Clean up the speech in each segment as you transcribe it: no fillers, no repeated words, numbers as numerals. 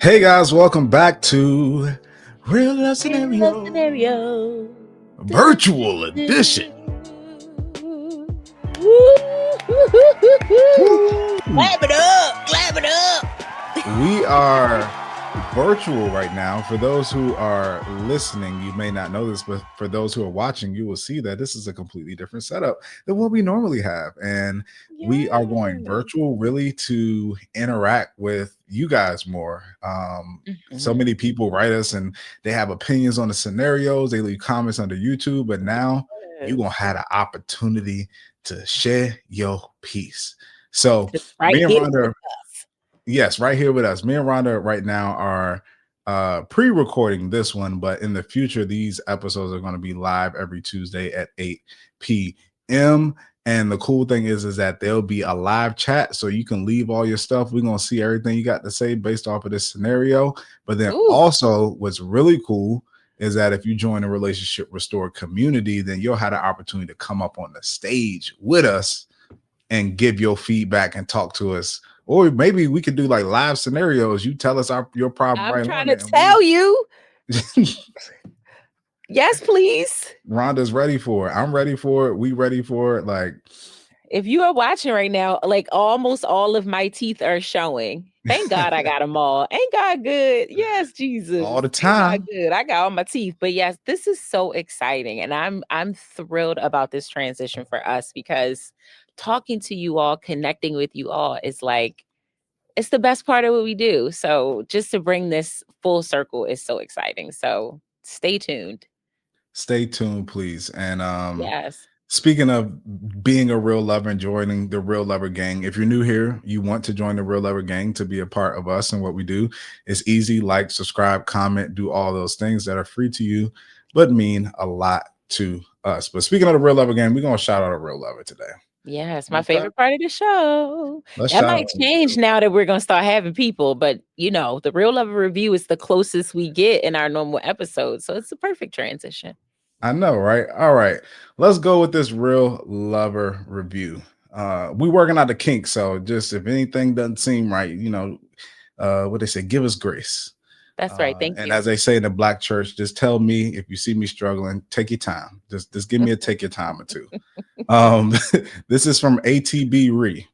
Hey guys, welcome back to Real Life Real Scenario scenario. Virtual Edition. Woo! Clap it up, clap it up. We are virtual right now. For those who are listening, you may not know this, but for those who are watching, you will see that this is a completely different setup than what we normally have. And we are going virtual really to interact with you guys more. So many people write us and they have opinions on the scenarios, they leave comments under YouTube, but now you're going to have the opportunity to share your piece. So, me and Rhonda. Yes, right here with us. Me and Rhonda right now are pre-recording this one, but in the future, these episodes are going to be live every Tuesday at 8 p.m. And the cool thing is that there'll be a live chat, so you can leave all your stuff. We're going to see everything you got to say based off of this scenario. But then also, what's really cool is that if you join the Relationship Restored community, then you'll have the opportunity to come up on the stage with us and give your feedback and talk to us. Or maybe we could do like live scenarios. You tell us your problem. I'm trying to tell you. Yes, please. Rhonda's ready for it. I'm ready for it. We ready for it. Like, if you are watching right now, like almost all of my teeth are showing. Thank God I got them all. Ain't God good? Yes, Jesus. All the time. Ain't God good. I got all my teeth. But yes, this is so exciting. And I'm thrilled about this transition for us because talking to you all, connecting with you all is like, it's the best part of what we do. So just to bring this full circle is so exciting. So stay tuned. Stay tuned, please. And yes. Speaking of being a real lover and joining the Real Lover Gang, if you're new here, you want to join the Real Lover Gang to be a part of us and what we do, it's easy. Like, subscribe, comment, do all those things that are free to you, but mean a lot to us. But speaking of the Real Lover Gang, we're going to shout out a real lover today. Yes, my favorite part of the show. That might change now that we're going to start having people, but you know, the Real Lover Review is the closest we get in our normal episodes. So it's a perfect transition. I know, right? All right. Let's go with this Real Lover Review. We working out the kinks, so just if anything doesn't seem right, you know, what they say, give us grace. That's right. Thank you. And as they say in the Black church, just tell me if you see me struggling, take your time. Just give me a take your time or two. This is from ATB Re.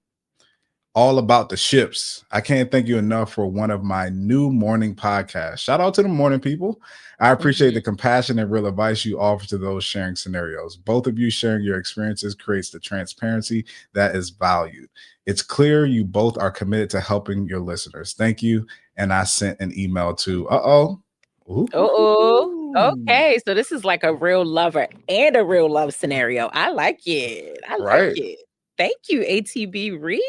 All about the ships. I can't thank you enough for one of my new morning podcasts. Shout out to the morning people. I appreciate the compassion and real advice you offer to those sharing scenarios. Both of you sharing your experiences creates the transparency that is valued. It's clear you both are committed to helping your listeners. Thank you. And I sent an email to okay, so this is like a real lover and a real love scenario. I like it. I like it. Thank you, ATB Re.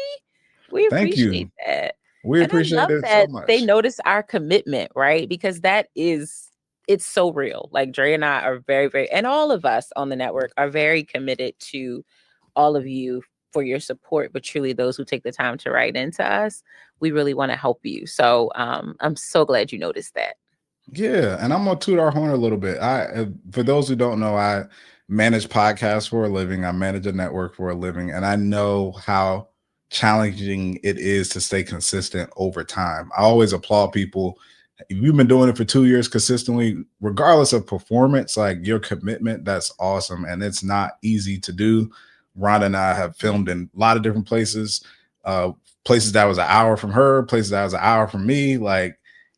We appreciate that. We appreciate it so much. They notice our commitment, right? Because it's so real. Like Dre and I are very, very, and all of us on the network are very committed to all of you for your support, but truly those who take the time to write into us, we really want to help you. So I'm so glad you noticed that. Yeah, and I'm gonna toot our horn a little bit. For those who don't know, I manage podcasts for a living. I manage a network for a living, and I know how challenging it is to stay consistent over time. I always applaud people. If you've been doing it for 2 years consistently, regardless of performance, like your commitment, that's awesome. And it's not easy to do. Rhonda and I have filmed in a lot of different places, places that was an hour from her, places that was an hour from me,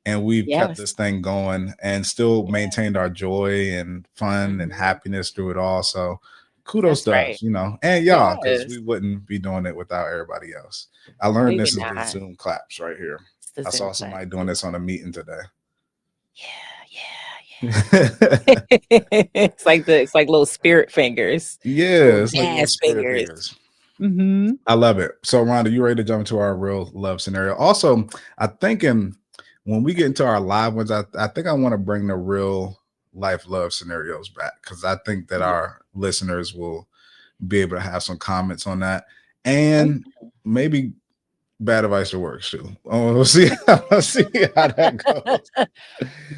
and we've kept this thing going and still maintained our joy and fun and happiness through it all. So kudos to us, you know, and y'all, because we wouldn't be doing it without everybody else. I learned this is the Zoom claps right here. I saw somebody doing this on a meeting today. Yeah. it's like little spirit fingers. Yeah, it's like little spirit fingers. Mm-hmm. I love it. So Rhonda, you ready to jump into our real love scenario? Also, I'm thinking when we get into our live ones, I think I want to bring the real life love scenarios back because I think that our listeners will be able to have some comments on that and maybe bad advice that works too. We'll see how that goes.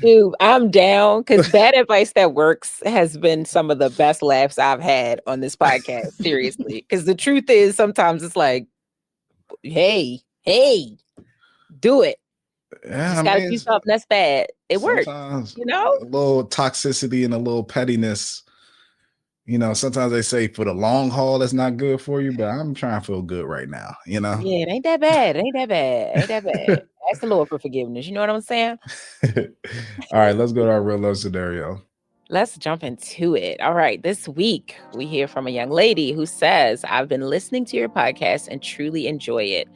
Dude, I'm down because bad advice that works has been some of the best laughs I've had on this podcast. Seriously, because the truth is sometimes it's like, hey, do it. Yeah, I Just gotta mean, do something that's bad. It works, sometimes you know? a little toxicity and a little pettiness. Sometimes they say for the long haul, that's not good for you, but I'm trying to feel good right now, Yeah, it ain't that bad. It ain't that bad. Ain't that bad. Ask the Lord for forgiveness. You know what I'm saying? All right, let's go to our real love scenario. Let's jump into it. All right. This week, we hear from a young lady who says, I've been listening to your podcast and truly enjoy it.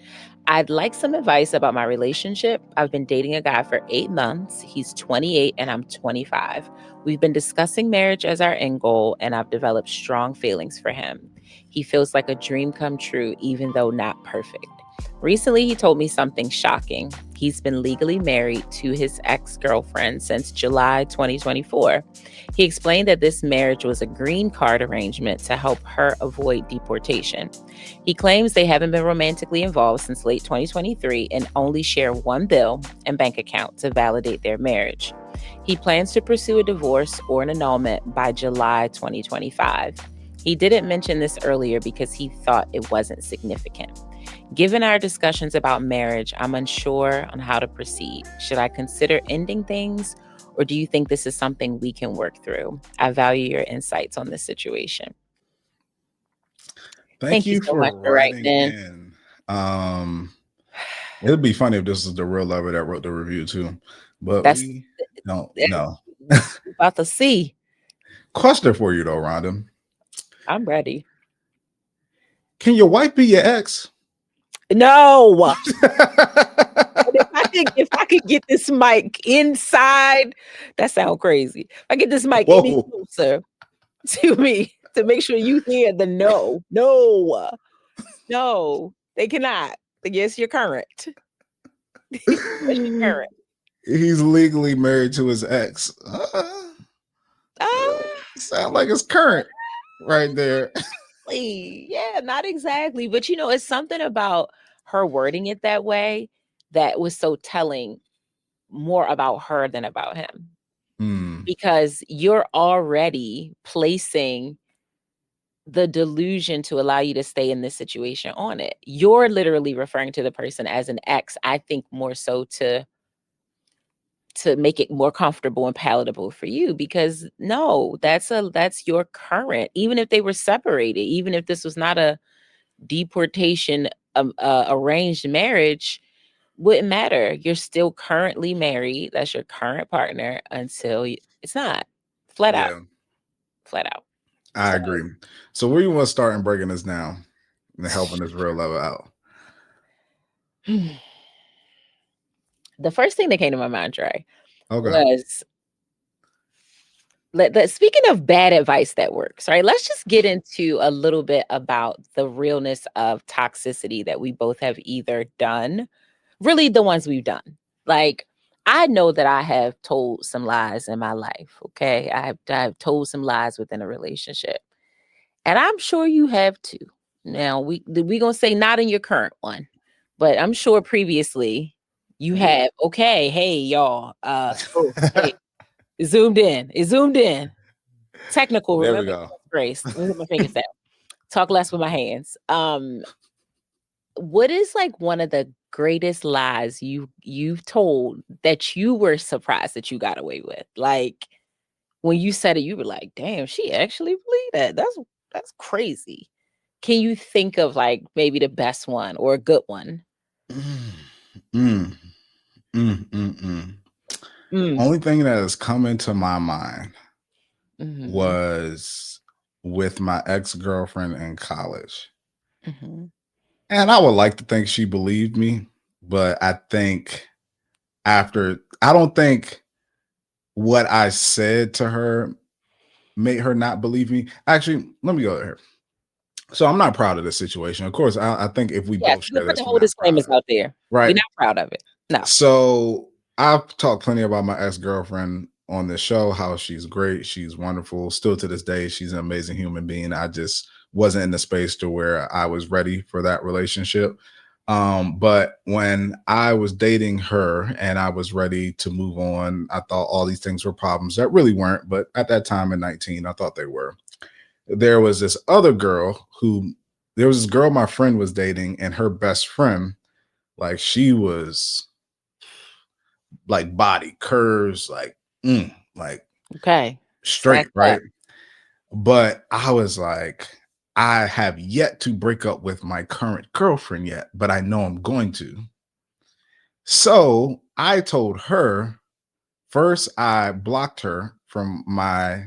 I'd like some advice about my relationship. I've been dating a guy for 8 months. He's 28 and I'm 25. We've been discussing marriage as our end goal, and I've developed strong feelings for him. He feels like a dream come true, even though not perfect. Recently, he told me something shocking. He's been legally married to his ex girlfriend since July 2024. He explained that this marriage was a green card arrangement to help her avoid deportation. He claims they haven't been romantically involved since late 2023 and only share one bill and bank account to validate their marriage. He plans to pursue a divorce or an annulment by July 2025. He didn't mention this earlier because he thought it wasn't significant. Given our discussions about marriage, I'm unsure on how to proceed. Should I consider ending things, or do you think this is something we can work through? I value your insights on this situation. Thank Thank you you so for much for writing writing in. in. It'd be funny if this is the real lover that wrote the review too, but That's we don't that's know. about to see. Question for you though, Rhonda. I'm ready. Can your wife be your ex? No. And if I could get this mic inside, that sound crazy. If I get this mic any Whoa. closer to me to make sure you hear the no. No. No. They cannot. Yes, you're current. Yes, you're current. He's legally married to his ex. Ah, Sound like it's current right there. yeah, not exactly. But it's something about her wording it that way that was so telling more about her than about him. Hmm. Because you're already placing the delusion to allow you to stay in this situation on it. You're literally referring to the person as an ex, I think more so to make it more comfortable and palatable for you, because no, that's your current. Even if they were separated, even if this was not a deportation arranged marriage, wouldn't matter. You're still currently married. That's your current partner until it's not. Flat out. Yeah, Flat out. I So agree. So where you want to start and breaking this down and helping this real lover out? the first thing that came to my mind, Trey, Okay. was speaking of bad advice that works, right? Let's just get into a little bit about the realness of toxicity that we both have either done, really the ones we've done. Like, I know that I have told some lies in my life, okay? I have told some lies within a relationship. And I'm sure you have too. Now, we gonna say not in your current one, but I'm sure previously you have. Okay, hey y'all. Oh, hey, it zoomed in. It zoomed in. Technical. There we Remember, go. Grace. Let me put my fingers down. Talk less with my hands. What is like one of the greatest lies you've told that you were surprised that you got away with? Like when you said it, you were like, "Damn, she actually believed that. That's crazy." Can you think of like maybe the best one or a good one? Mm, mm, mm. Mm. Only thing that has come into my mind Mhm. was with my ex girlfriend in college. Mhm. And I would like to think she believed me, but I think I don't think what I said to her made her not believe me. Actually, let me go here. So I'm not proud of this situation. Of course, I think if we Yes, both you can share put this, the we're whole not proud disclaimers of it. out there. We're Right. not proud of it. No. So I've talked plenty about my ex girlfriend on this show, how she's great, she's wonderful. Still to this day, she's an amazing human being. I just wasn't in the space to where I was ready for that relationship. But when I was dating her and I was ready to move on, I thought all these things were problems that really weren't. But at that time in 19, I thought they were. There was this other girl there was this girl my friend was dating, and her best friend, like she was like body curves, like Okay. straight, Stacked right? up. But I was like, I have yet to break up with my current girlfriend yet, but I know I'm going to. So I told her first, I blocked her from my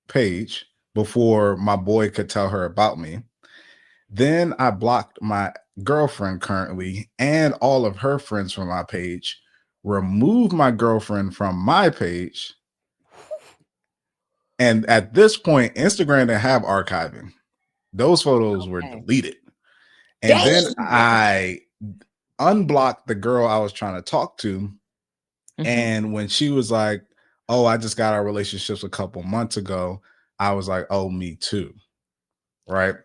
page before my boy could tell her about me. Then I blocked my girlfriend currently and all of her friends from my page, removed my girlfriend from my page. And at this point, Instagram didn't have archiving. Those photos were Okay. deleted. And then Dang. I unblocked the girl I was trying to talk to. Mhm. And when she was like, "Oh, I just got our relationships a couple months ago," I was like, "Oh, me too." Right.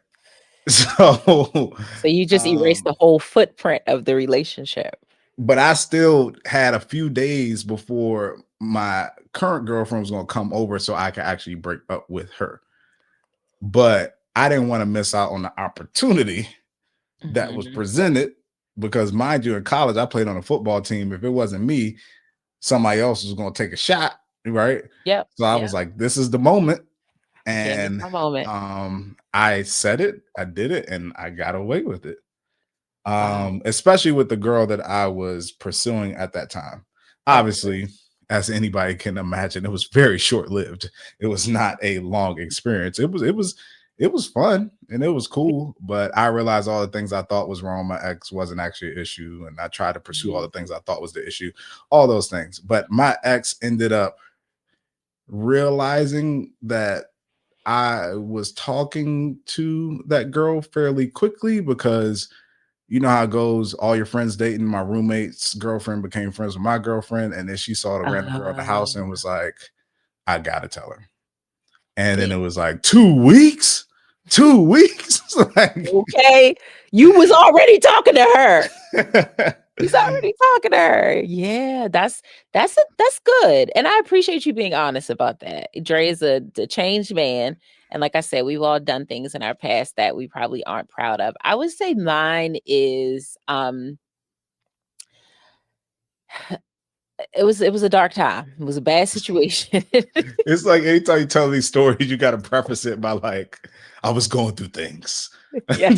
So, So you just erased um, the whole footprint of the relationship. but I still had a few days before my current girlfriend was going to come over so I could actually break up with her. But I didn't want to miss out on the opportunity that was Mhm. presented because, mind you, in college, I played on a football team. If it wasn't me, somebody else was going to take a shot. Right. Yep. So I was Yep. like, this is the moment. You can't miss And my moment. I said it, I did it, and I got away with it. Wow. Especially with the girl that I was pursuing at that time. Of course. Obviously, as anybody can imagine, it was very short-lived. It was not a long experience. It was fun and it was cool, but I realized all the things I thought was wrong. My ex wasn't actually an issue, and I tried to pursue all Mhm. the things I thought was the issue, all those things. But my ex ended up realizing that I was talking to that girl fairly quickly because you know how it goes. All your friends dating. My roommate's girlfriend became friends with my girlfriend, and then she saw the random girl at the house and was like, "I gotta tell her." And then Yeah. it was like 2 weeks, 2 weeks. Like, Okay. You was already talking to her. He's already talking to her. Yeah, that's good, and I appreciate you being honest about that. Dre is a changed man, and like I said, we've all done things in our past that we probably aren't proud of. I would say mine is it was a dark time. It was a bad situation. it's like anytime you tell these stories, you got to preface it by like, "I was going through things." Yeah.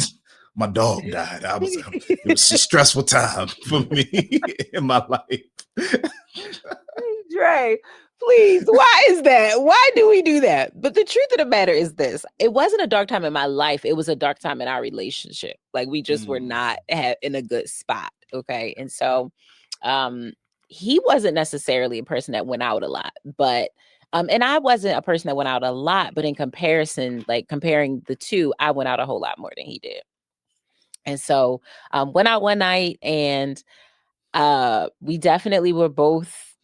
My dog died. It was a stressful time for me in my life. Dre, please, why is that? Why do we do that? But the truth of the matter is this: it wasn't a dark time in my life. It was a dark time in our relationship. Like we just were Mm, not in a good spot. Okay, and so, um, he wasn't necessarily a person that went out a lot, but and I wasn't a person that went out a lot. But in comparison, like comparing the two, I went out a whole lot more than he did. And so, went out one night and we definitely were both,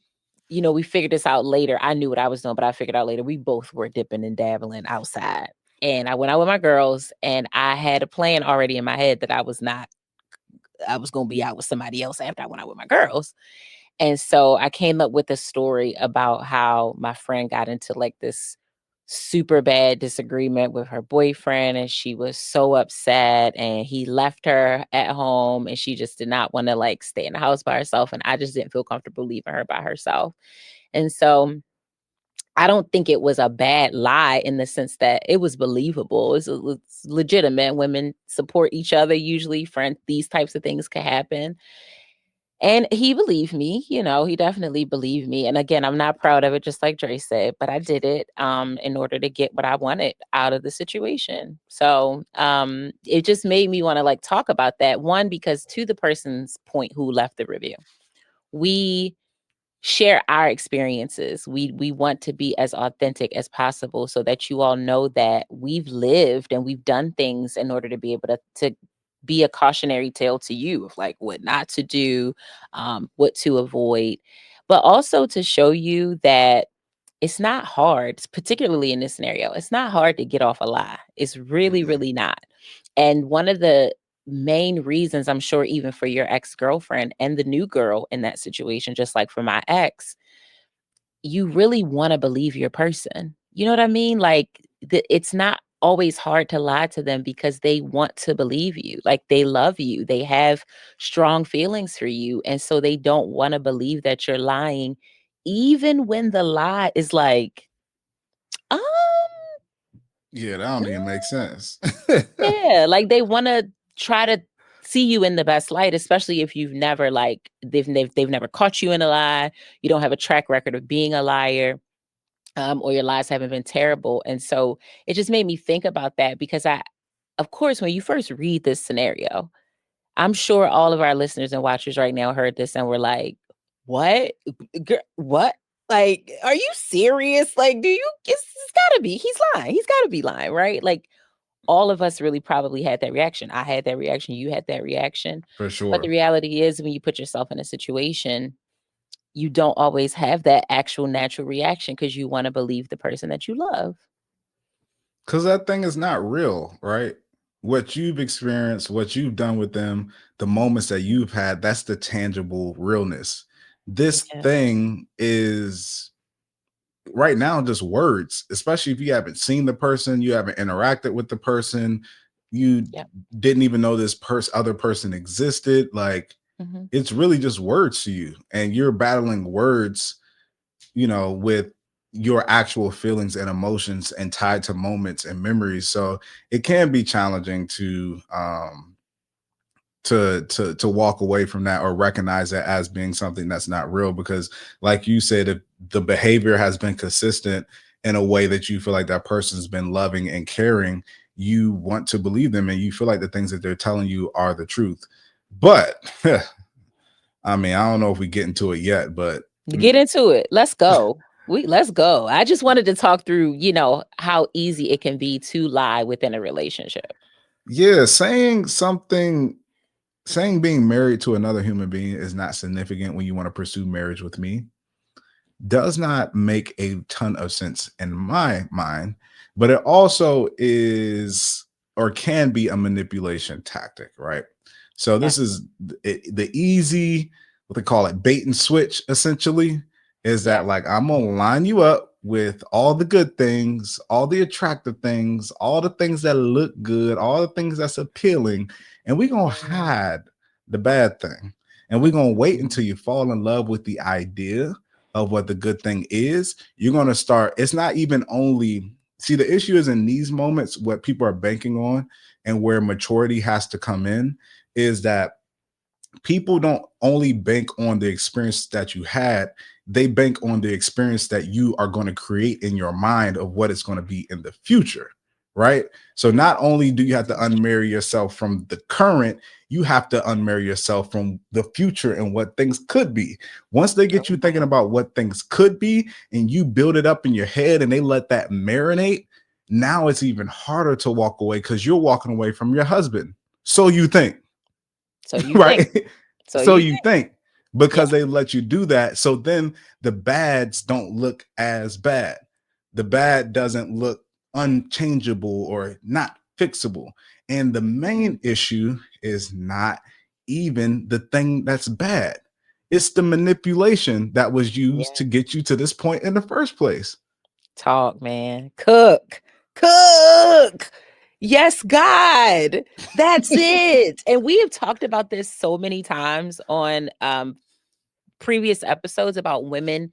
we figured this out later. I knew what I was doing, but I figured out later we both were dipping and dabbling outside. And I went out with my girls and I had a plan already in my head that I was going to be out with somebody else after I went out with my girls. And so I came up with a story about how my friend got into like this super bad disagreement with her boyfriend and she was so upset and he left her at home and she just did not want to like stay in the house by herself and I just didn't feel comfortable leaving her by herself. And so I don't think it was a bad lie in the sense that it was believable. It's legitimate. Women support each other usually. Friend, these types of things can happen. And he believed me, he definitely believed me. And again, I'm not proud of it, just like Dre said, but I did it in order to get what I wanted out of the situation. So it just made me want to like talk about that. One, because to the person's point who left the review, we share our experiences. We want to be as authentic as possible so that you all know that we've lived and we've done things in order to be able to be a cautionary tale to you of like what not to do, what to avoid, but also to show you that it's not hard, particularly in this scenario. It's not hard to get off a lie. It's really, mm-mm. really not. And one of the main reasons, I'm sure, even for your ex girlfriend and the new girl in that situation, just like for my ex, you really want to believe your person. You know what I mean? Like, it's not always hard to lie to them because they want to believe you. Like they love you. They have strong feelings for you. And so they don't want to believe that you're lying, even when the lie is like, um, Yeah, that don't even make sense. yeah, like they want to try to see you in the best light, especially if you've never like they've never caught you in a lie. You don't have a track record of being a liar, or your lies haven't been terrible. And so it just made me think about that because of course, when you first read this scenario, I'm sure all of our listeners and watchers right now heard this and were like, "What? What? Like, are you serious? Like, do you? It's gotta be. He's lying. He's gotta be lying, right? Like." All of us really probably had that reaction. I had that reaction. You had that reaction. For But the sure. reality is, when you put yourself in a situation, you don't always have that actual natural reaction because you want to believe the person that you love. Because that thing is not real, right? What you've experienced, what you've done with them, the moments that you've had, that's the tangible realness. This Yeah. thing is right now just words, especially if you haven't seen the person, you haven't interacted with the person, you Yeah. didn't even know this other person existed. Like Hmm. it's really just words to you, and you're battling words, with your actual feelings and emotions and tied to moments and memories. So it can be challenging to walk away from that or recognize that as being something that's not real, because like you said, if the behavior has been consistent in a way that you feel like that person's been loving and caring, you want to believe them and you feel like the things that they're telling you are the truth. But I mean, I don't know if we get into it yet, but Get into it. Let's go. Let's go. I just wanted to talk through, how easy it can be to lie within a relationship. yeah, saying being married to another human being is not significant when you want to pursue marriage with me does not make a ton of sense in my mind, but it also is or can be a manipulation tactic, right? So Yeah. this is the easy, what they call it, bait and switch, essentially, is Yeah. that like I'm gonna line you up with all the good things, all the attractive things, all the things that look good, all the things that's appealing, and we're gonna Mm, hide the bad thing. And we're gonna wait mm, until you fall in love with the idea of what the good thing is. You're going to start. It's not even only, see, the issue is in these moments, what people are banking on and where maturity has to come in is that people don't only bank on the experience that you had, they bank on the experience that you are going to create in your mind of what it's going to be in the future, right? So not only do you have to unmarry yourself from the current, you have to unmarry yourself from the future and what things could be. Once they get you thinking about what things could be and you build it up in your head and they let that marinate, now it's even harder to walk away because you're walking away from your husband. So you think, So you think. right? So So you you think. think Yeah. because they let you do that. So then the bads don't look as bad. The bad doesn't look unchangeable or not fixable. And the main issue is not even the thing that's bad. It's the manipulation that was used Yeah. to get you to this point in the first place. Talk, man. Cook. Cook. Yes, God. That's it. And we have talked about this so many times on previous episodes about women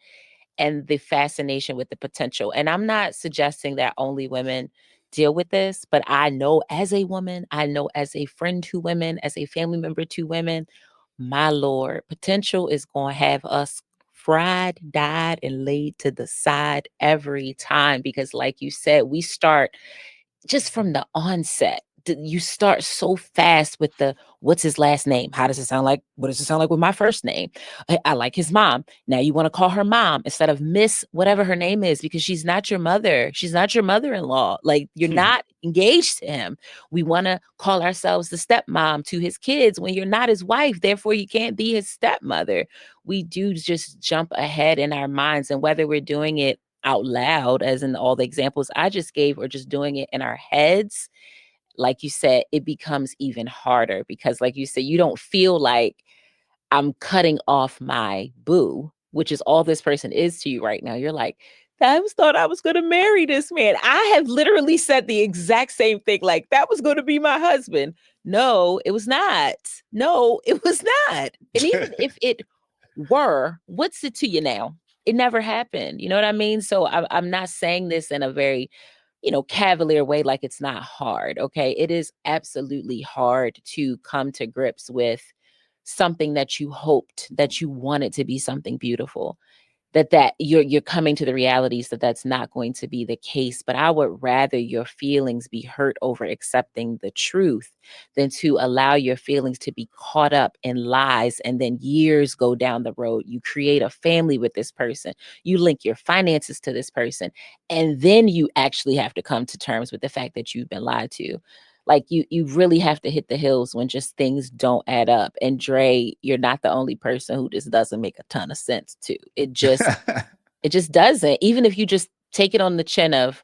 and the fascination with the potential. And I'm not suggesting that only women deal with this, but I know as a woman, I know as a friend to women, as a family member to women, my Lord, potential is going to have us fried, dyed, and laid to the side every time because, like you said, we start just from the onset. You start so fast with the what's his last name? How does it sound like? What does it sound like with my first name? I like his mom. Now you want to call her mom instead of Miss whatever her name is because she's not your mother. She's not your mother-in-law. Like you're not engaged to him. We want to call ourselves the stepmom to his kids when you're not his wife. Therefore, you can't be his stepmother. We do just jump ahead in our minds, and whether we're doing it out loud, as in all the examples I just gave, or just doing it in our heads, like you said, it becomes even harder because, like you said, you don't feel like I'm cutting off my boo, which is all this person is to you right now. You're like, I was thought I was going to marry this man. I have literally said the exact same thing. Like, that was going to be my husband. No, it was not. No, it was not. And even if it were, what's it to you now? It never happened. You know what I mean? So I'm not saying this in a very, cavalier way, like it's not hard. Okay. It is absolutely hard to come to grips with something that you hoped, that you wanted to be something beautiful, that you're coming to the realities that that's not going to be the case. But I would rather your feelings be hurt over accepting the truth than to allow your feelings to be caught up in lies, and then years go down the road, you create a family with this person, you link your finances to this person, and then you actually have to come to terms with the fact that you've been lied to. Like, you really have to hit the hills when just things don't add up. And Dre, you're not the only person who this doesn't make a ton of sense to. It just doesn't. Even if you just take it on the chin of,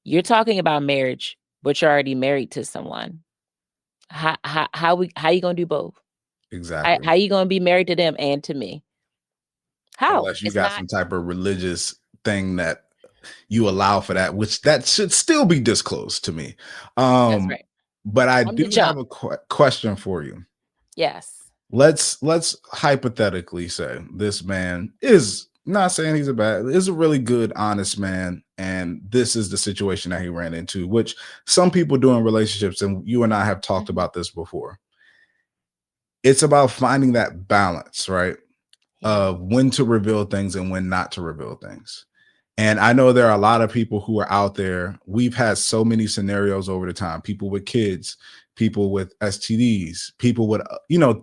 you're talking about marriage, but you're already married to someone. How you gonna do both? Exactly. How you gonna be married to them and to me? How? Unless you It's got not. some type of religious thing that you allow for that, which that should still be disclosed to me. That's right. But I From the do have jump. a question for you. Yes. Let's hypothetically say this man is not saying he's a bad, is a really good, honest man, and this is the situation that he ran into, which some people do in relationships, and you and I have talked Mhm. about this before. It's about finding that balance, right? Yeah. Of when to reveal things and when not to reveal things. And I know there are a lot of people who are out there. We've had so many scenarios over the time, people with kids, people with STDs, people with,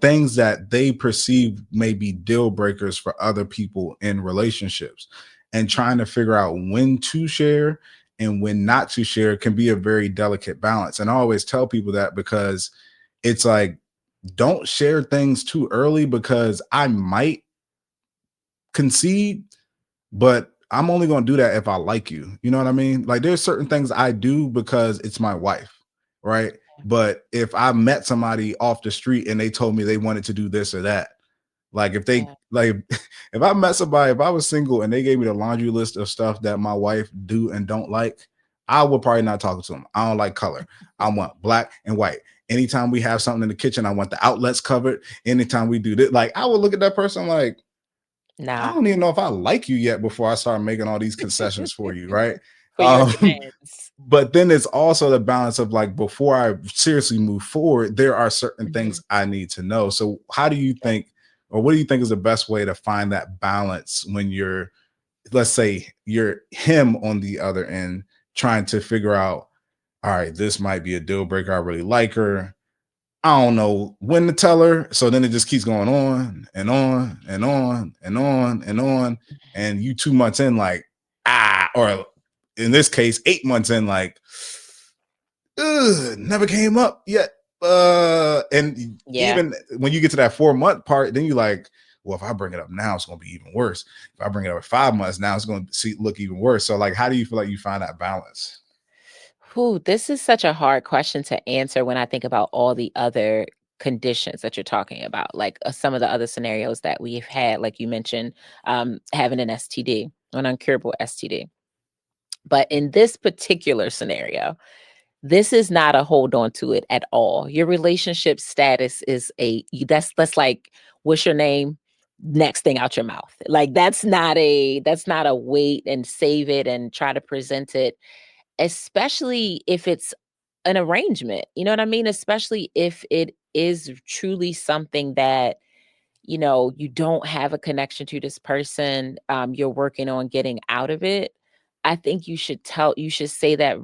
things that they perceive may be deal breakers for other people in relationships. And trying to figure out when to share and when not to share can be a very delicate balance. And I always tell people that because it's like, don't share things too early because I might concede, but I'm only going to do that if I like you. You know what I mean? Like there's certain things I do because it's my wife, right? But if I met somebody off the street and they told me they wanted to do this or that, like if they Yeah. like if I met somebody, if I was single and they gave me the laundry list of stuff that my wife do and don't like, I would probably not talk to them. I don't like color. I want black and white. Anytime we have something in the kitchen, I want the outlets covered. Anytime we do this, like I would look at that person like, I Nah. don't even know if I like you yet before I start making all these concessions for you, right? For your demands. But then it's also the balance of like before I seriously move forward, there are certain Mhm. things I need to know. So how do you think, or what do you think is the best way to find that balance when you're, let's say you're him on the other end, trying to figure out, all right, this might be a deal breaker. I really like her. I don't know when to tell her. So then it just keeps going on and on and on and on and on. And you 2 months in, like, or in this case, 8 months in, like, never came up yet. And Yeah. even when you get to that 4 month part, then you like, well, if I bring it up now, it's gonna be even worse. If I bring it up at 5 months now, it's gonna look even worse. So, like, how do you feel like you find that balance? Whew, this is such a hard question to answer when I think about all the other conditions that you're talking about, like some of the other scenarios that we've had, like you mentioned, having an STD, an uncurable STD. But in this particular scenario, this is not a hold on to it at all. Your relationship status is that's like, what's your name? Next thing out your mouth. Like, that's not a wait and save it and try to present it, especially if it's an arrangement. You know what I mean? Especially if it is truly something that, you don't have a connection to this person, you're working on getting out of it. I think you should say that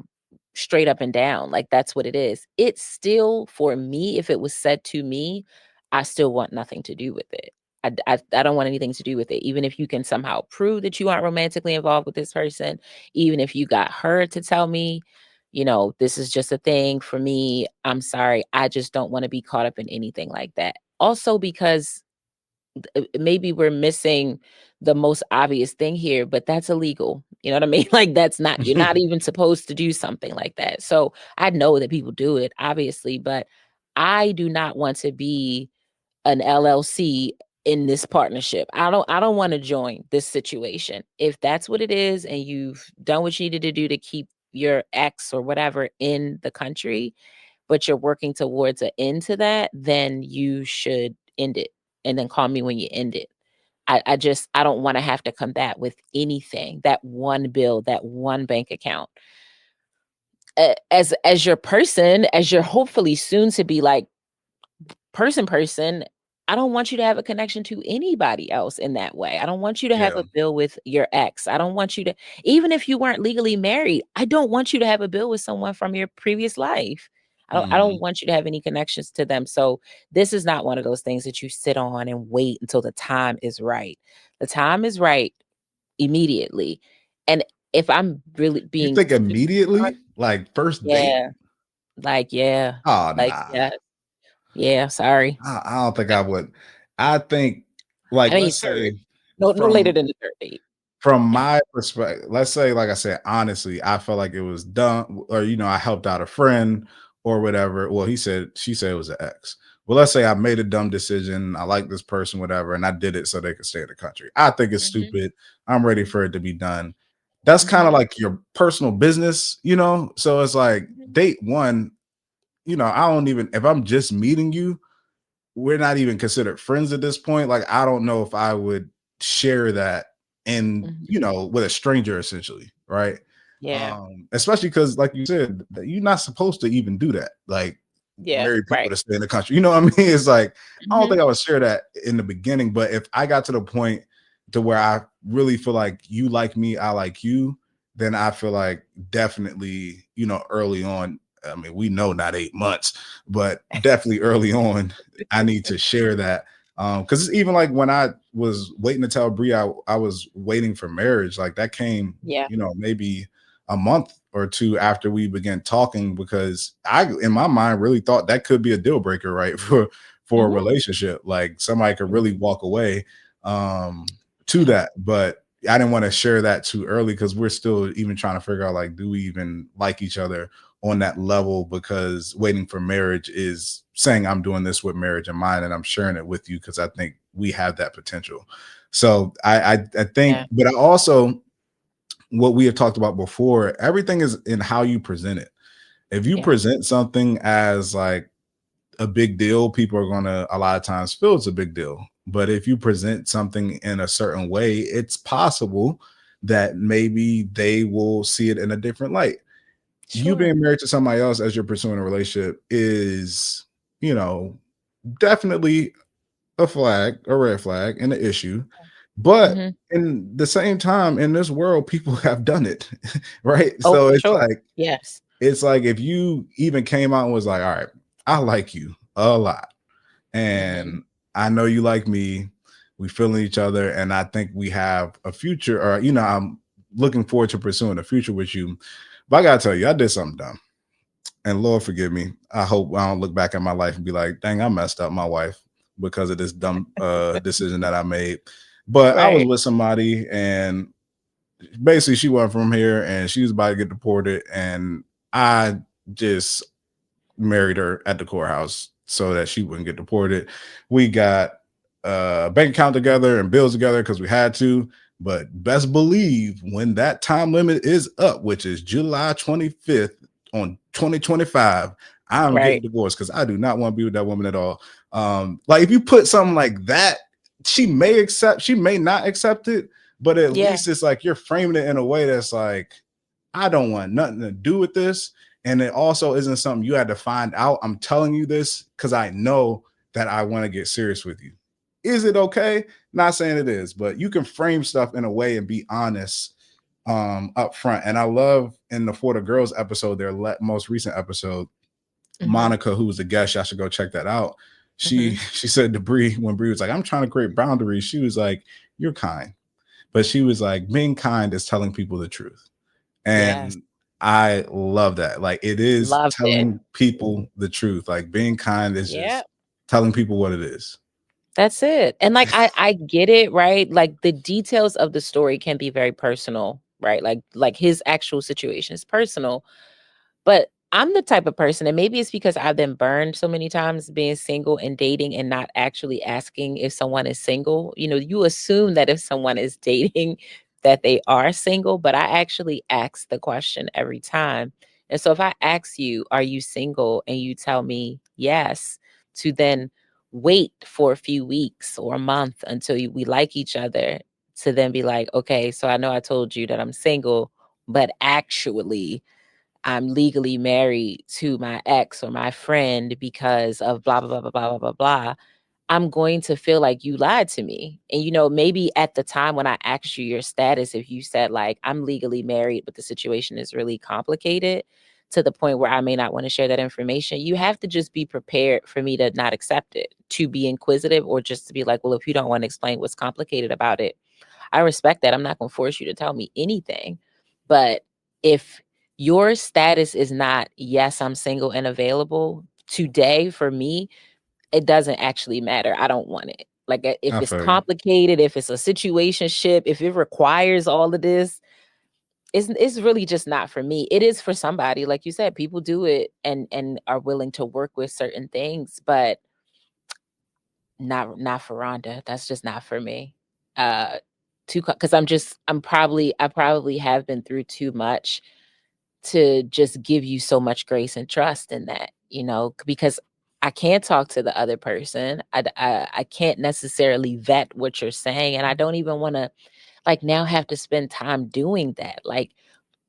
straight up and down. Like, that's what it is. It's still, for me, if it was said to me, I still want nothing to do with it. I don't want anything to do with it. Even if you can somehow prove that you aren't romantically involved with this person, even if you got her to tell me, this is just a thing for me, I'm sorry. I just don't want to be caught up in anything like that. Also, because maybe we're missing the most obvious thing here, but that's illegal. You know what I mean? Like, that's not, you're not even supposed to do something like that. So I know that people do it, obviously, but I do not want to be an LLC in this partnership. I don't want to join this situation. If that's what it is and you've done what you needed to do to keep your ex or whatever in the country, but you're working towards an end to that, then you should end it and then call me when you end it. I don't want to have to combat with anything, that one bill, that one bank account. As your person, as your hopefully soon to be like person, I don't want you to have a connection to anybody else in that way. I don't want you to have Yeah. a bill with your ex. I don't want you to, even if you weren't legally married, I don't want you to have a bill with someone from your previous life. I don't Mhm. want you to have any connections to them. So this is not one of those things that you sit on and wait until the time is right. The time is right immediately. And if I'm really You being think immediately? Like first date? yeah, like yeah, Oh, like nah. yeah, yeah, sorry. I don't think I would. I think, like, I mean, let's third. say No later from than the third date. my perspective, let's say, like I said, honestly, I felt like it was done, or I helped out a friend or whatever. Well, she said it was an ex. Well, let's say I made a dumb decision. I like this person, whatever, and I did it so they could stay in the country. I think it's Mhm, stupid. I'm ready for it to be done. That's kind of mhm, like your personal business. So it's like mhm, date one, I don't even, if I'm just meeting you, we're not even considered friends at this point. Like, I don't know if I would share that in, mhm. with a stranger essentially, right? Yeah, Especially because, like you said, that you're not supposed to even do that. Like, yeah, marry people right. to stay in the country. You know what I mean? It's like, I don't Mhm, think I would share that in the beginning, but if I got to the point to where I really feel like you like me, I like you, then I feel like definitely, early on. I mean, we know not 8 months, but definitely early on, I need to share that. Because it's even like when I was waiting to tell Brie I was waiting for marriage, like that came, yeah, maybe a month or two after we began talking, because I, in my mind, really thought that could be a deal breaker, right? For a mhm, relationship. Like somebody could really mhm, walk away to that. But I didn't want to share that too early because we're still even trying to figure out, like, do we even like each other on that level? Because waiting for marriage is saying I'm doing this with marriage in mind and I'm sharing it with you because I think we have that potential. So I think, yeah, but I also, what we have talked about before, everything is in how you present it. If you yeah, present something as like a big deal, people are going to a lot of times feel it's a big deal. But if you present something in a certain way, it's possible that maybe they will see it in a different light. You sure. being married to somebody else as you're pursuing a relationship is, you know, definitely a flag, a red flag, and an issue. But Mhm. in the same time, in this world, people have done it, right? Oh, So for it's sure. like, Yes. if you even came out and was like, all right, I like you a lot, Mhm. and I know you like me. We feeling each other, and I think we have a future, or I'm looking forward to pursuing a future with you. But I gotta tell you, I did something dumb. And Lord forgive me. I hope I don't look back at my life and be like, dang, I messed up my wife because of this dumb decision that I made. But I was Right. with somebody, and basically she wasn't from here and she was about to get deported, and I just married her at the courthouse so that she wouldn't get deported. We got a bank account together and bills together because we had to. But best believe when that time limit is up, which is July 25th on 2025, I'm getting Right. divorced because I do not want to be with that woman at all. Like if you put something like that, she may accept, she may not accept it, but at Yeah. least it's like you're framing it in a way that's like, I don't want nothing to do with this. And it also isn't something you had to find out. I'm telling you this because I know that I want to get serious with you. Is it okay? Not saying it is, but you can frame stuff in a way and be honest up front. And I love in the For the Girls episode, their most recent episode, Mhm. Monica, who was the guest, y'all should go check that out. She Mhm. she said to Bree, when Bree was like, I'm trying to create boundaries, she was like, you're kind. But she was like, being kind is telling people the truth. Yes. And I love that. Like it is Loved it. telling people the truth. Like being kind is Yeah. just telling people what it is. That's it. And like I get it, right? Like the details of the story can be very personal, right? Like his actual situation is personal, but I'm the type of person, and maybe it's because I've been burned so many times being single and dating and not actually asking if someone is single. You know, you assume that if someone is dating, that they are single, but I actually ask the question every time. And so if I ask you, are you single? And you tell me yes, to then wait for a few weeks or a month until we like each other, to then be like, okay, so I know I told you that I'm single, but actually, I'm legally married to my ex or my friend because of blah, blah, blah, blah, blah, blah, blah, blah, I'm going to feel like you lied to me. And, you know, maybe at the time when I asked you your status, if you said, like, I'm legally married, but the situation is really complicated to the point where I may not want to share that information, you have to just be prepared for me to not accept it, to be inquisitive, or just to be like, well, if you don't want to explain what's complicated about it, I respect that. I'm not going to force you to tell me anything. But if your status is not, yes, I'm single and available today, for me, it doesn't actually matter. I don't want it. Like, if I it's feel you. complicated, if it's a situationship, if it requires all of this, it's really just not for me. It is for somebody. Like you said, people do it and are willing to work with certain things, but not for Rhonda. That's just not for me. Too, because I probably have been through too much to just give you so much grace and trust in that, you know, because I can't talk to the other person. I can't necessarily vet what you're saying, and I don't even want to, like, now have to spend time doing that, like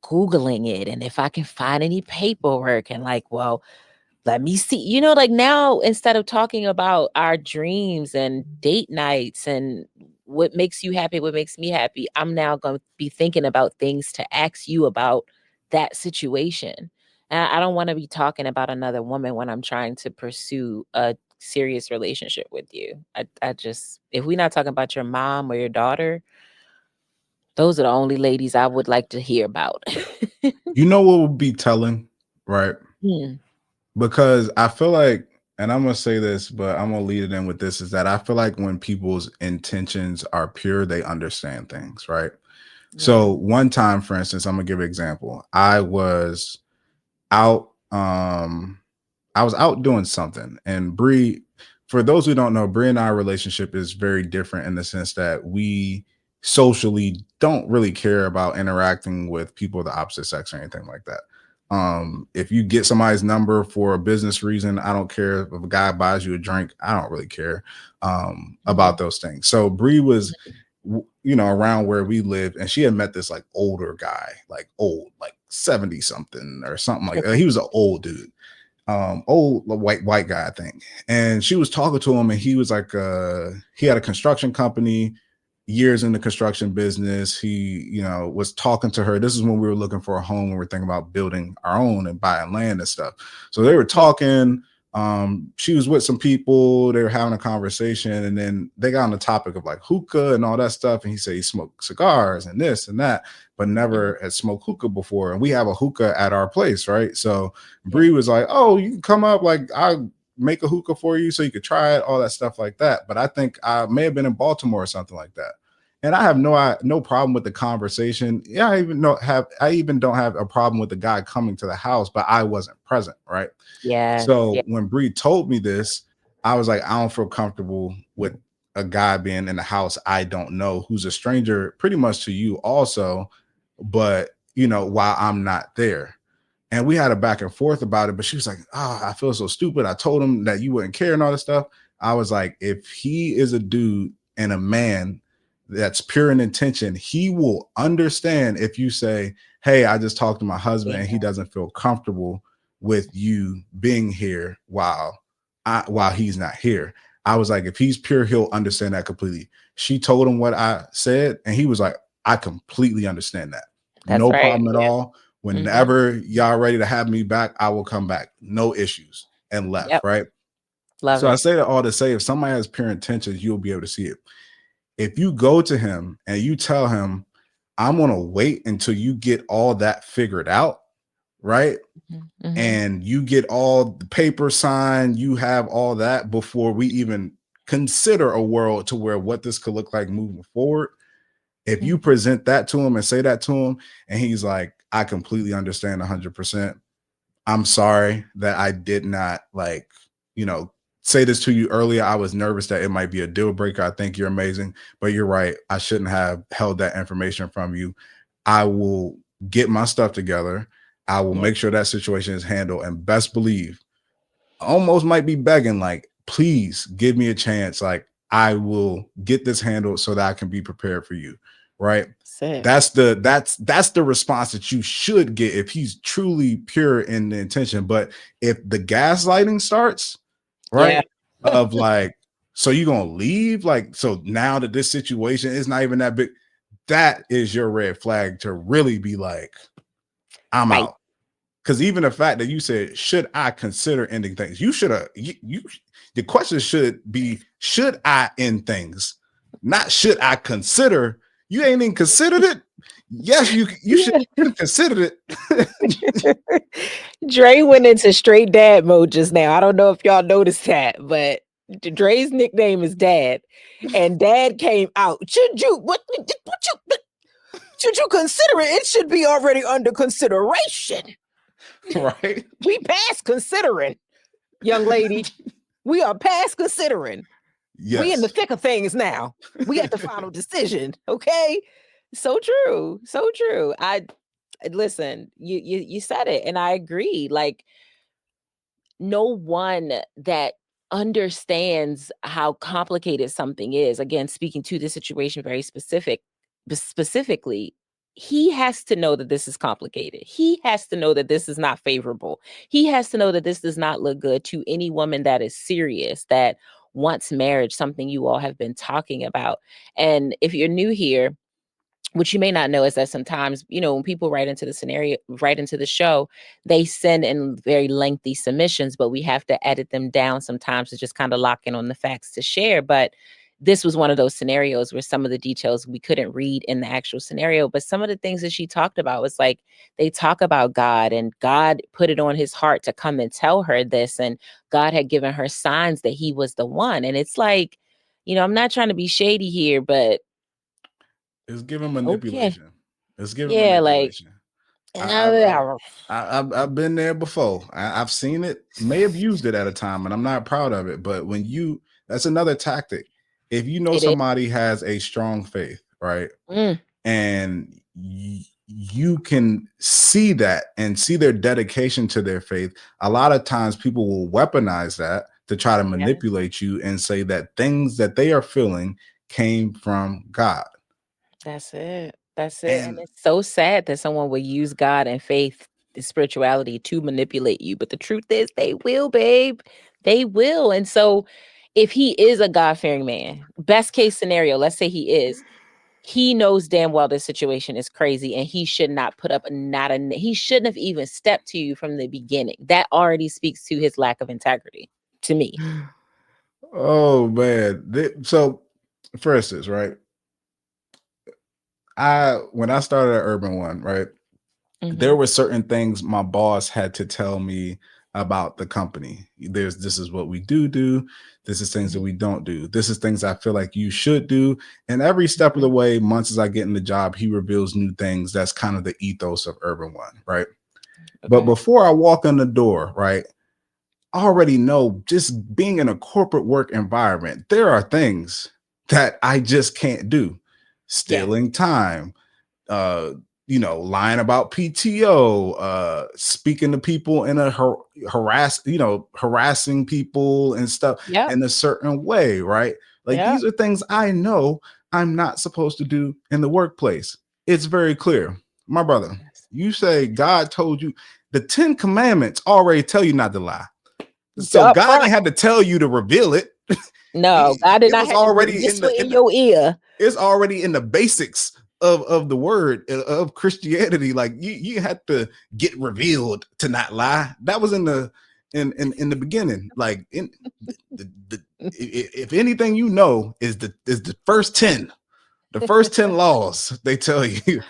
Googling it, and if I can find any paperwork, and like, well, let me see. You know, like, now instead of talking about our dreams and date nights and what makes you happy, what makes me happy, I'm now going to be thinking about things to ask you about that situation. And I don't want to be talking about another woman when I'm trying to pursue a serious relationship with you. I just, if we're not talking about your mom or your daughter, those are the only ladies I would like to hear about. You know what would be telling, right? Hmm. Because I feel like, and I'm gonna say this, but I'm gonna lead it in with this, is that I feel like when people's intentions are pure, they understand things, right? Yeah. So one time, for instance, I'm gonna give an example. Out, I was out doing something, and Bree, for those who don't know, Bree and our relationship is very different in the sense that we socially don't really care about interacting with people of the opposite sex or anything like that. If you get somebody's number for a business reason, I don't care. If a guy buys you a drink, I don't really care about Mhm. those things. So Bree was, you know, around where we lived, and she had met this like older guy, like old, like 70 something or something like that. Okay. He was an old dude, old white guy, I think. And she was talking to him, and he was like, he had a construction company, years in the construction business. He, you know, was talking to her. This is when we were looking for a home, and we are thinking about building our own and buying land and stuff. So they were Yeah. talking. She was with some people, they were having a conversation, and then they got on the topic of like hookah and all that stuff. And he said he smoked cigars and this and that, but Mhm. never had smoked hookah before. And we have a hookah at our place, right? So Yeah. Bree was like, "Oh, you can come up, like I'll make a hookah for you so you could try it, all that stuff like that." But I think I may have been in Baltimore or something like that. And I have no problem with the conversation. Yeah, I even don't have a problem with the guy coming to the house, but I wasn't present, right? Yes. Yeah. So when Bree told me this, I was like, I don't feel comfortable with a guy being in the house I don't know, who's a stranger pretty much to you also, but you know, while I'm not there. And we had a back and forth about it, but she was like, "Oh, I feel so stupid. I told him that you wouldn't care and all this stuff." I was like, if he is a dude and a man that's pure in intention, he will understand if you say, "Hey, I just talked to my husband and Yeah. he doesn't feel comfortable with you being here while he's not here." I was like, if he's pure, he'll understand that completely. She told him what I said, and he was like, "I completely understand that. That's No right. problem at Yeah. all. Mhm. Whenever y'all ready to have me back, I will come back. No issues." And left, Yep. right? Love So I it. say that all to say, if somebody has pure intentions, you'll be able to see it. If you go to him and you tell him, "I'm going to wait until you get all that figured out," right? Mhm. Mhm. And you get all the paper signed, you have all that before we even consider a world to where what this could look like moving forward. If you Mhm. present that to him and say that to him, and he's like, "I completely understand 100%," I'm sorry that I did not say this to you earlier. I was nervous that it might be a deal breaker. I think you're amazing, but you're right. I shouldn't have held that information from you. I will get my stuff together. I will Yeah. make sure that situation is handled, and best believe, almost might be begging, like, please give me a chance. Like, I will get this handled so that I can be prepared for you. Right. That's That's the response that you should get if he's truly pure in the intention. But if the gaslighting starts, Yeah. right, of like, so you gonna leave? Like, so now that this situation is not even that big, that is your red flag to really be like, I'm Right. out. Because even the fact that you said, should I consider ending things? You should have, the question should be, should I end things? Not should I consider. You ain't even considered it. Yes, you should Yeah. have considered it. Dre went into straight dad mode just now. I don't know if y'all noticed that, but Dre's nickname is Dad, and Dad came out. Should you consider it? It should be already under consideration. Right? We past considering, young lady. We are past considering. We in the Yes. thick of things now. We at the final decision. Okay. So true. So true. I listen, you said it, and I agree. Like, no one that understands how complicated something is, again, speaking to the situation very specifically, he has to know that this is complicated. He has to know that this is not favorable. He has to know that this does not look good to any woman that is serious, that wants marriage, something you all have been talking about. And if you're new here, what you may not know is that sometimes, when people write into the show, they send in very lengthy submissions, but we have to edit them down sometimes to just kind of lock in on the facts to share. But this was one of those scenarios where some of the details we couldn't read in the actual scenario, but some of the things that she talked about was like, they talk about God, and God put it on his heart to come and tell her this, and God had given her signs that he was the one. And it's like, I'm not trying to be shady here, but It's giving okay. manipulation. It's giving Yeah, like, manipulation. uh, I've been there before. I've seen it. May have used it at a time, and I'm not proud of it. But that's another tactic. If you know it is. somebody has a strong faith, right, Mm, and you can see that and see their dedication to their faith, a lot of times people will weaponize that to try to yeah, manipulate you and say that things that they are feeling came from God. that's it. That's it. And And it's so sad that someone would use God and faith and spirituality to manipulate you. But the truth is, they will, babe. They will. And so, if he is a God fearing man, best case scenario, let's say he knows damn well this situation is crazy, and he should not put up he shouldn't have even stepped to you from the beginning. That already speaks to his lack of integrity to me. oh man. So for instance, right? When I started at Urban One, right, there Hmm. were certain things my boss had to tell me about the company. This is what we do. This is things that Hmm. we don't do. This is things I feel like you should do. And every step of Hmm. the way, months as I get in the job, he reveals new things. That's kind of the ethos of Urban One, right? But Okay. before I walk in the door, right, I already know, just being in a corporate work environment, there are things that I just can't do. Yeah. Stealing time, uh, lying about PTO, speaking to people in a harassing people and stuff Yep. in a certain way, right? Like, Yep. these are things I know I'm not supposed to do in the workplace. It's very clear. My brother, Yes. you say God told you, the 10 commandments already tell you not to lie. So Up God front. ain't had to tell you to reveal it. No, He, God did it not was have to already in whisper the in your ear. it's already in the basics of the word of Christianity. Like, you had to get revealed to not lie. That was in the beginning. Like, in if anything, is the first 10 laws they tell you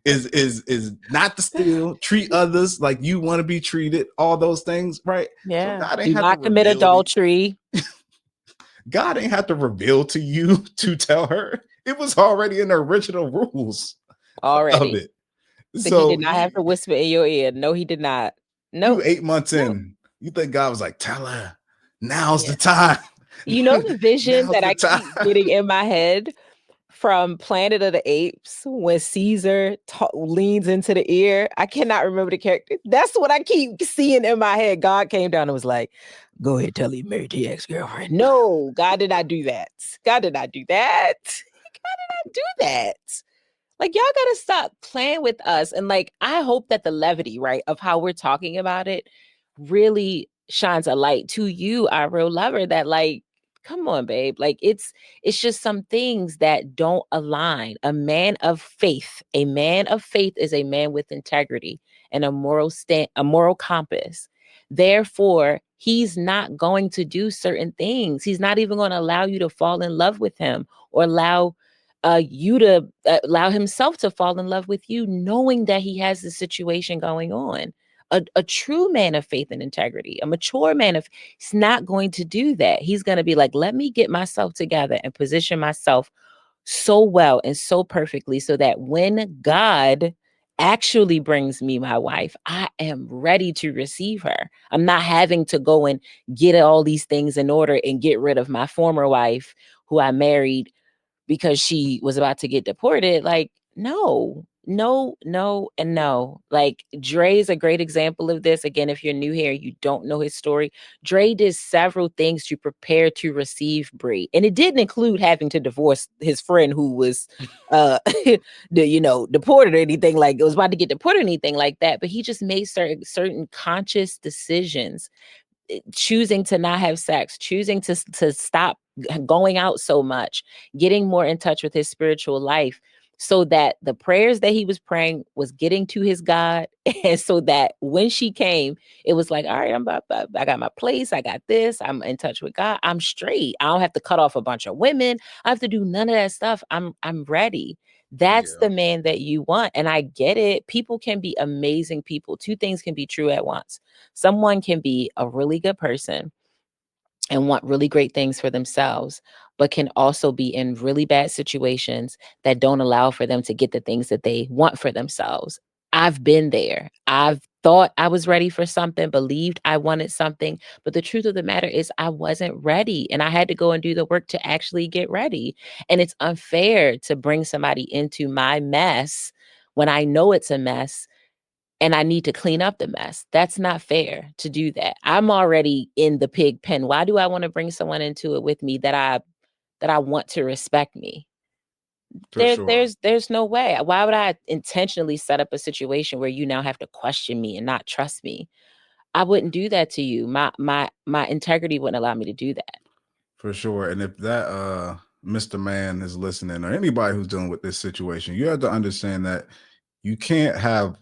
is not to steal, treat others like you want to be treated, all those things, right? So Yeah. God ain't Do have to not commit reveal to adultery God ain't have to reveal to you to tell her. It was already in the original rules of already. it. That he did So not have to whisper in your ear. No, he did not. No, You 8 months no. in. You think God was like, tell her, now's Yeah. the time. You know the vision Now's that the I time. keep getting in my head from Planet of the Apes when Caesar leans into the ear. I cannot remember the character. That's what I keep seeing in my head. God came down and was like, "Go ahead, tell him married to your ex-girlfriend." No, God did not do that. God did not do that. God did not do that. Like, y'all gotta stop playing with us. And like, I hope that the levity, right, of how we're talking about it really shines a light to you, our real lover, that like, come on, babe. Like it's just some things that don't align. A man of faith is a man with integrity and a moral compass. Therefore, he's not going to do certain things. He's not even going to allow you to fall in love with him or allow you to allow himself to fall in love with you, knowing that he has this situation going on. A true man of faith and integrity, a mature man of, he's not going to do that. He's going to be like, let me get myself together and position myself so well and so perfectly so that when God actually brings me my wife, I am ready to receive her. I'm not having to go and get all these things in order and get rid of my former wife who I married because she was about to get deported. Like, no, no, no, and no. Like, Dre is a great example of this. Again, if you're new here, you don't know his story. Dre did several things to prepare to receive Bree. And it didn't include having to divorce his friend who was deported or anything, like it was about to get deported or anything like that. But he just made certain conscious decisions, choosing to not have sex, choosing to stop going out so much, getting more in touch with his spiritual life, so that the prayers that he was praying was getting to his God. And so that when she came, it was like, all right, I got my place, I got this, I'm in touch with God, I'm straight. I don't have to cut off a bunch of women. I have to do none of that stuff. I'm ready. That's Yeah, the man that you want. And I get it. People can be amazing people. Two things can be true at once. Someone can be a really good person and want really great things for themselves, but can also be in really bad situations that don't allow for them to get the things that they want for themselves. I've been there. I've thought I was ready for something, believed I wanted something, but the truth of the matter is I wasn't ready, and I had to go and do the work to actually get ready. And it's unfair to bring somebody into my mess when I know it's a mess and I need to clean up the mess. That's not fair to do that. I'm already in the pig pen. Why do I want to bring someone into it with me that I want to respect me? for sure. There's no way. Why would I intentionally set up a situation where you now have to question me and not trust me? I wouldn't do that to you. My integrity wouldn't allow me to do that. For sure. And if that Mr. Man is listening, or anybody who's dealing with this situation, you have to understand that you can't have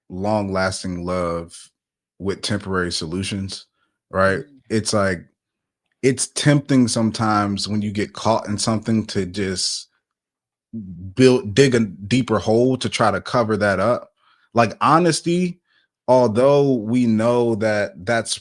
long lasting love with temporary solutions, right? Mm, It's like it's tempting sometimes when you get caught in something to just dig a deeper hole to try to cover that up. Like honesty, although we know that that's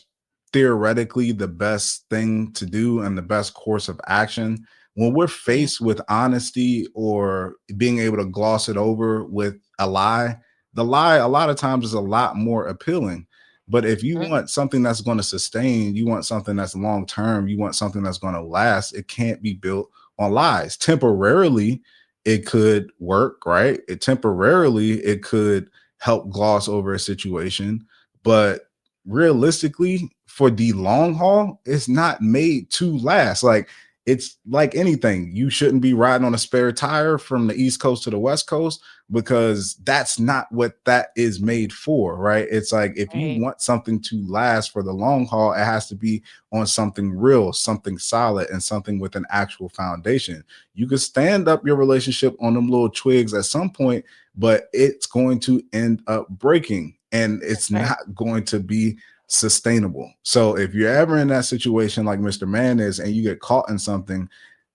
theoretically the best thing to do and the best course of action, when we're yeah. faced with honesty or being able to gloss it over with a lie, the lie a lot of times is a lot more appealing. But if you Mm, want something that's going to sustain, you want something that's long term, you want something that's going to last, it can't be built on lies. Temporarily, it could work, right? It could help gloss over a situation, but realistically, for the long haul, it's not made to last. Like it's like anything. You shouldn't be riding on a spare tire from the East Coast to the West Coast because that's not what that is made for, right? It's like if you right. want something to last for the long haul, it has to be on something real, something solid, and something with an actual foundation. You can stand up your relationship on them little twigs at some point, but it's going to end up breaking and it's That's right. not going to be sustainable. So if you're ever in that situation like Mr. Man is and you get caught in something,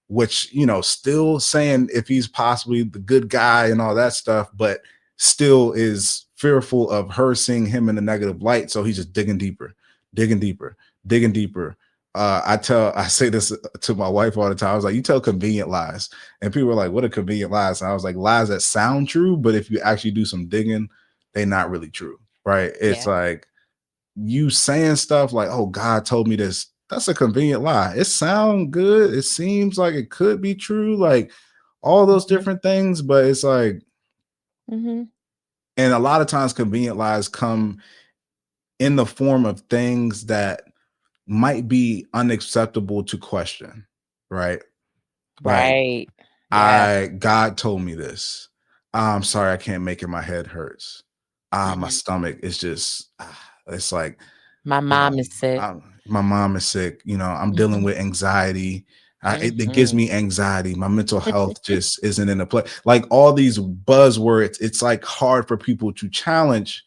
which, still saying if he's possibly the good guy and all that stuff, but still is fearful of her seeing him in a negative light. So he's just digging deeper, digging deeper, digging deeper. I say this to my wife all the time. I was like, you tell convenient lies. And people are like, what are convenient lies? And I was like, lies that sound true, but if you actually do some digging, they're not really true. Right. It's Yeah. like you saying stuff like, "Oh, God told me this." That's a convenient lie. It sounds good. It seems like it could be true, like all those Mhm. different things, but it's like, Mhm. and a lot of times convenient lies come in the form of things that might be unacceptable to question, right? Like, Right. Yeah. I God told me this. I'm sorry, I can't make it. My head hurts. My Mhm. stomach is just. It's like, My you know, mom is sick. my mom is sick. You know, I'm dealing Mhm. with anxiety. It gives Mhm. me anxiety. My mental health just isn't in a place. Like all these buzzwords, it's like hard for people to challenge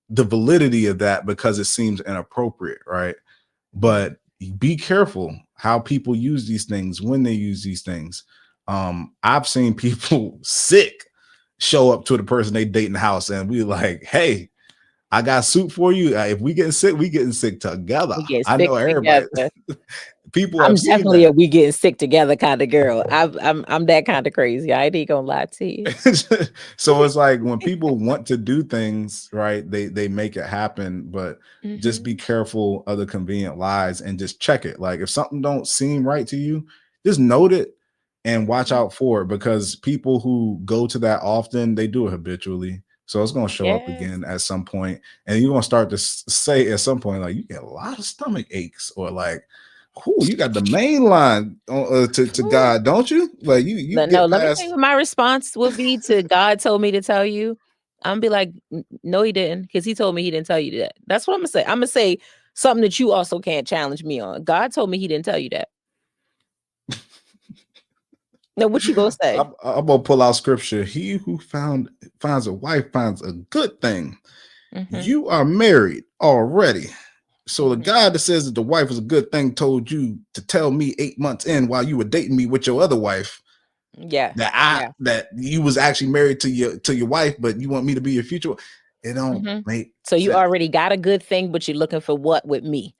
the validity of that because it seems inappropriate, right? Mhm. But be careful how people use these things when they use these things. I've seen people sick show up to the person they date in the house and we like, hey, I got soup for you. If we getting sick, we getting sick together. We get I sick know everybody. together. People have I'm seen definitely a that. we getting sick together kind of girl. I'm that kind of crazy. I ain't gonna lie to you. So it's like when people want to do things, right? They make it happen, but just be Mhm. careful of the convenient lies and just check it. Like if something don't seem right to you, just note it and watch Mhm. out for it because people who go to that often, they do it habitually. So it's going to show up Yes. again at some point, and you're going to start to say at some point, like you get a lot of stomach aches, or like, "Whoo, you got the main line to Ooh. God, don't you?" Like you No, get let me tell you past. what my response would be to God told me to tell you. I'm be like, No, he didn't, because he told me he didn't tell you that. That's what I'm gonna say. I'm gonna say something that you also can't challenge me on. God told me he didn't tell you that. Now, what you gonna say? I'm gonna pull out scripture. He who finds a wife finds a good thing. Mhm. You are married already. So the Mhm. guy that says that the wife is a good thing told you to tell me 8 months in while you were dating me with your other wife Yeah. that I Yeah. that you was actually married to your wife, but you want me to be your future. It don't Mhm. make So you sense. already got a good thing, but you're looking for what with me?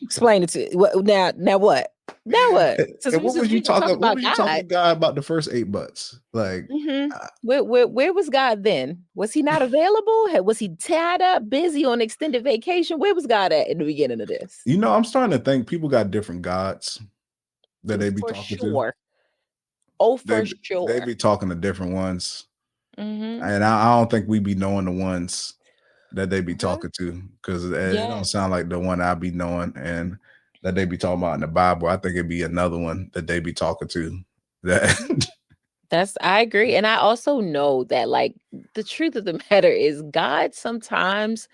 Explain it to now what? Now what? Since And we since we gonna talk what about was you talking God. to God about the first 8 months? Like, Mhm. uh, Where was God then? Was he not available? Was he tied up, busy on extended vacation? Where was God at in the beginning of this? I'm starting to think people got different gods that they be For talking to. sure. Oh, They for they sure. be talking to different ones, Mhm. and I don't think we be knowing the ones that they be Mhm. talking to because it Yeah. don't sound like the one I be knowing and that they be talking about in the Bible. I think it'd be another one that they be talking to. Mhm. That I agree, and I also know that, like, the truth of the matter is God sometimes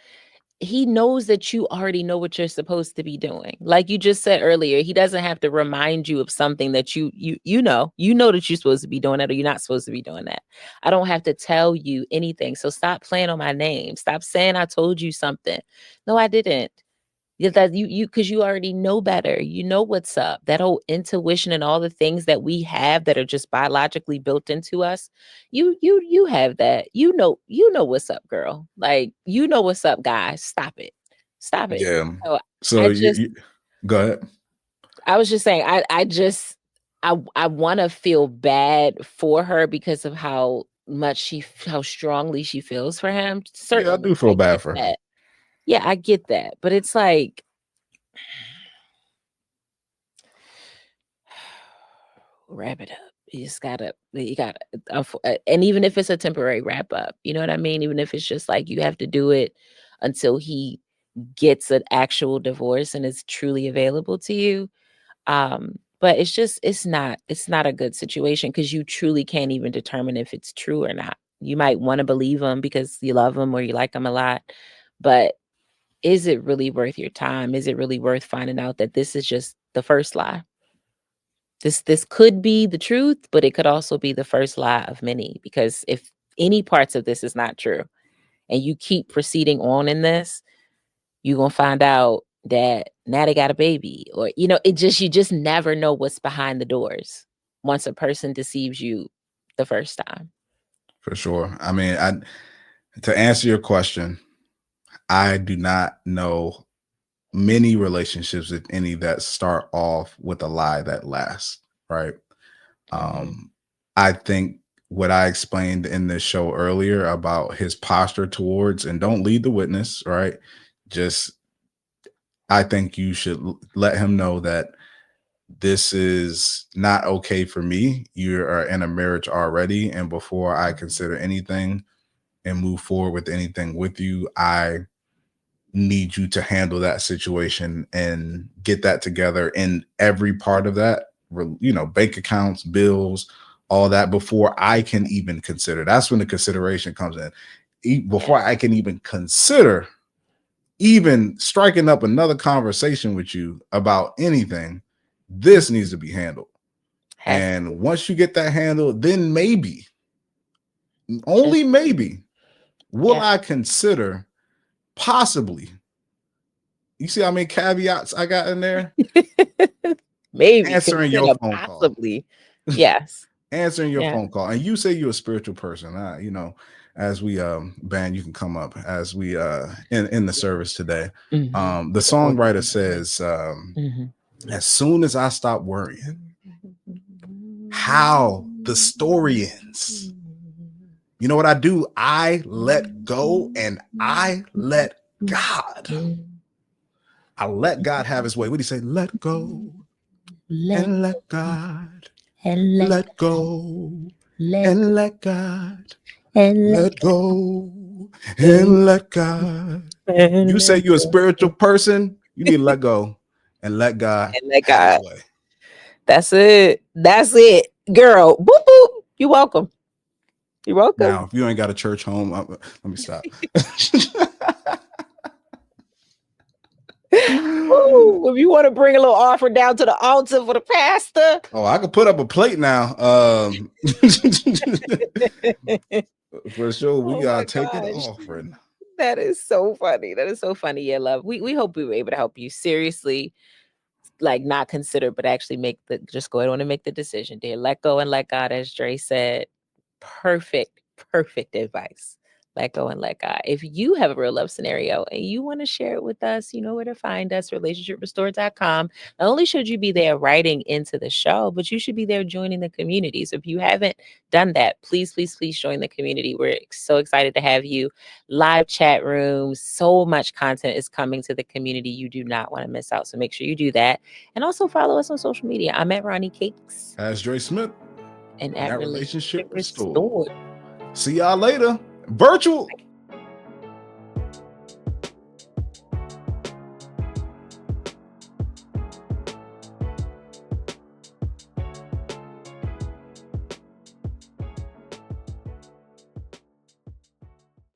he knows that you already know what you're supposed to be doing. Like you just said earlier, he doesn't have to remind you of something that you know that you're supposed to be doing that or you're not supposed to be doing that. I don't have to tell you anything. So stop playing on my name. Stop saying I told you something. No, I didn't. Yeah, that you because you already know better. You know what's up. That whole intuition and all the things that we have that are just biologically built into us. You have that. You know what's up, girl. Like you know what's up, guys. Stop it. Stop it. yeah. So So I just you go ahead. I was just saying I just I want to feel bad for her because of how strongly she feels for him. Yeah, I Certainly. do feel I bad get for her. that. Yeah, I get that. But it's like wrap it up. You gotta, and even if it's a temporary wrap up, you know what I mean? Even if it's just like you have to do it until he gets an actual divorce and is truly available to you. But it's not a good situation because you truly can't even determine if it's true or not. You might want to believe him because you love him or you like him a lot, but is it really worth your time? Is it really worth finding out that this is just the first lie? This could be the truth, but it could also be the first lie of many, because if any parts of this is not true and you keep proceeding on in this, you're going to find out that now they got a baby, or it just you just never know what's behind the doors once a person deceives you the first time. For sure. I mean, I to answer your question, I do not know many relationships, if any, that start off with a lie that lasts, right? Mhm. Um, I think what I explained in this show earlier about his posture towards, and don't lead the witness, right? Just, I think you should let him know that this is not okay for me. You are in a marriage already. And before I consider anything and move forward with anything with you, I need you to handle that situation and get that together in every part of that, bank accounts, bills, all that before I can even consider. That's when the consideration comes in. Before I can even consider even striking up another conversation with you about anything, this needs to be handled. And once you get that handled, then maybe, only maybe, will I consider possibly. You see how many caveats I got in there? Maybe Answering your consider phone possibly. call. Yes. Answering your phone call. And you say you're a spiritual person. As we Ban, you can come up as we in the service today. The songwriter says, as soon as I stop worrying how the story ends, you know what I do? I let go and I let God. I let God have his way. What do you say? Let go and let God. And Let go and let God. Let go and let God. You say you're a spiritual person, you need to let go and let God have his way. That's it. That's it. Girl. Boop boop. You're welcome. You're welcome. Now, if you ain't got a church home, let me stop. Ooh, if you want to bring a little offer down to the altar for the pastor. Oh, I could put up a plate now. For sure, we gotta take it offering. That is so funny. That is so funny. Yeah, love. We hope we were able to help you. Seriously, like not consider, but actually just go ahead and make the decision, dear. Let go and let God, as Dre said. Perfect advice. Let go and let God. If you have a real love scenario and you want to share it with us, you know where to find us, relationshiprestored.com. Not only should you be there writing into the show, but you should be there joining the community. So if you haven't done that, please join the community. We're so excited to have you. Live chat rooms, so much content is coming to the community. You do not want to miss out. So make sure you do that. And also follow us on social media. I'm at Ronnie Cakes. As Dre Smith. And at Relationship Restored. See y'all later. Virtual.